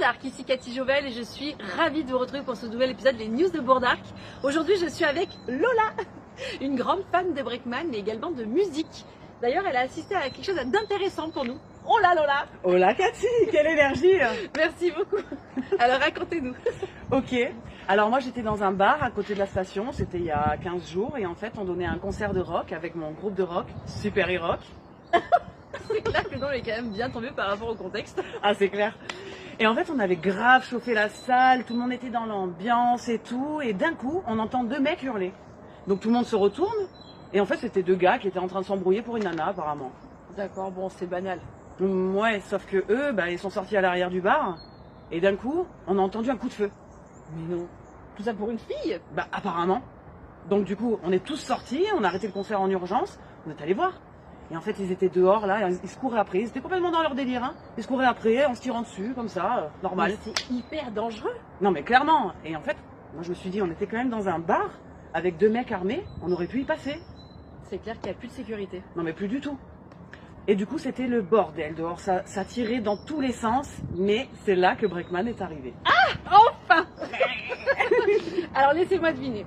Bourdarc, ici Cathy Jovel et je suis ravie de vous retrouver pour ce nouvel épisode des News de Bourdarc. Aujourd'hui je suis avec Lola, une grande fan de breakman mais également de musique. D'ailleurs elle a assisté à quelque chose d'intéressant pour nous. Oh là Lola! Oh là Cathy, quelle énergie! Merci beaucoup. Alors racontez-nous. Ok, alors moi j'étais dans un bar à côté de la station, c'était il y a 15 jours et en fait on donnait un concert de rock avec mon groupe de rock, Super E-Rock. C'est clair que le nom est quand même bien tombé par rapport au contexte. Ah c'est clair. Et en fait on avait grave chauffé la salle, tout le monde était dans l'ambiance et tout, et d'un coup on entend deux mecs hurler. Donc tout le monde se retourne et en fait c'était deux gars qui étaient en train de s'embrouiller pour une nana apparemment. D'accord, bon c'est banal. Ouais, sauf que eux, ils sont sortis à l'arrière du bar et d'un coup on a entendu un coup de feu. Mais non, tout ça pour une fille? Bah apparemment. Donc du coup on est tous sortis, on a arrêté le concert en urgence, on est allé voir. Et en fait ils étaient dehors là, ils se couraient après, ils étaient complètement dans leur délire. Hein. Ils se couraient après en se tirant dessus comme ça, normal. Mais c'est hyper dangereux. Non mais clairement. Et en fait, moi je me suis dit on était quand même dans un bar avec deux mecs armés, on aurait pu y passer. C'est clair qu'il n'y a plus de sécurité. Non mais plus du tout. Et du coup c'était le bordel dehors, ça tirait dans tous les sens, mais c'est là que Breakman est arrivé. Ah, enfin. Alors laissez-moi deviner.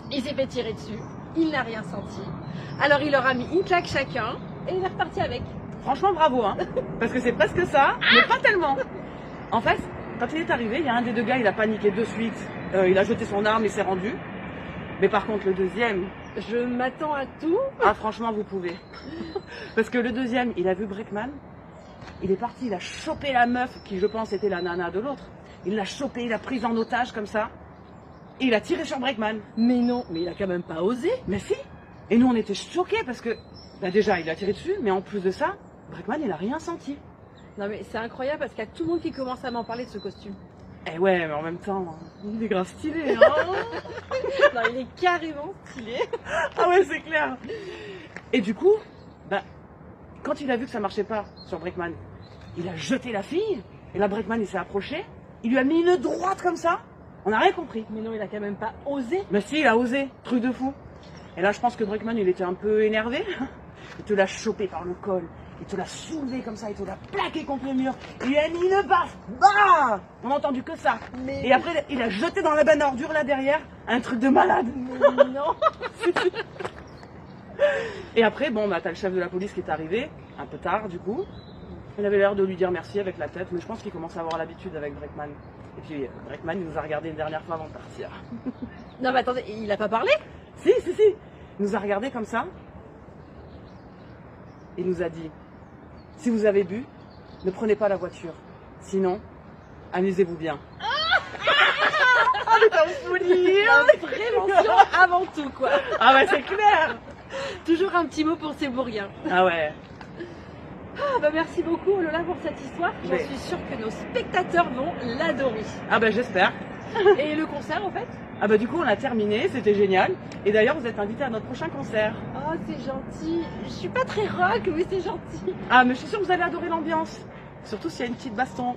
Il s'est fait tirer dessus, il n'a rien senti. Alors il leur a mis une claque chacun et il est reparti avec. Franchement bravo hein, parce que c'est presque ça, mais pas tellement. En fait, quand il est arrivé, il y a un des deux gars, il a paniqué de suite, il a jeté son arme et s'est rendu. Mais par contre le deuxième... Je m'attends à tout. Ah franchement vous pouvez. Parce que le deuxième, il a vu Breakman, il est parti, il a chopé la meuf qui je pense était la nana de l'autre. Il l'a chopé, il l'a prise en otage comme ça. Et il a tiré sur Breakman. Mais non, mais il a quand même pas osé. Mais si. Et nous on était choqués parce que déjà il a tiré dessus, mais en plus de ça, Breakman il a rien senti. Non mais c'est incroyable parce qu'il y a tout le monde qui commence à m'en parler de ce costume. Eh ouais, mais en même temps, il est grave stylé. Hein. Non, il est carrément stylé. Ah ouais, c'est clair. Et du coup, quand il a vu que ça marchait pas sur Breakman, il a jeté la fille. Et là, Breakman, il s'est approché. Il lui a mis une droite comme ça. On n'a rien compris. Mais non, il a quand même pas osé. Mais si, il a osé. Truc de fou. Et là, je pense que Breakman, il était un peu énervé. Il te l'a chopé par le col. Il te l'a soulevé comme ça. Il te l'a plaqué contre le mur. Il lui a mis une baffe. Bah, on n'a entendu que ça. Mais... Et après, il a jeté dans la benne à ordures là derrière. Un truc de malade. Mais non. Et après, t'as le chef de la police qui est arrivé, un peu tard du coup. Il avait l'air de lui dire merci avec la tête, mais je pense qu'il commence à avoir l'habitude avec Breakman. Et puis Breakman, il nous a regardé une dernière fois avant de partir. Non mais attendez, il a pas parlé? Si. Il nous a regardé comme ça. Il nous a dit, si vous avez bu, ne prenez pas la voiture. Sinon, amusez-vous bien. Ah mais t'as folie. La prévention avant tout quoi. Ah ouais, c'est clair. Toujours un petit mot pour ces bourriens. Ah ouais. Ah merci beaucoup Lola pour cette histoire. J'en suis sûre que nos spectateurs vont l'adorer. Ah j'espère. Et le concert en fait? Ah du coup on a terminé, c'était génial. Et d'ailleurs vous êtes invité à notre prochain concert. Oh c'est gentil. Je suis pas très rock mais c'est gentil. Ah mais je suis sûre que vous allez adorer l'ambiance. Surtout s'il y a une petite baston.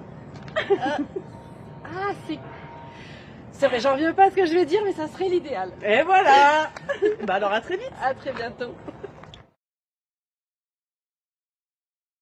Ah c'est vrai, j'en reviens pas à ce que je vais dire mais ça serait l'idéal. Et voilà. Alors à très vite. À très bientôt.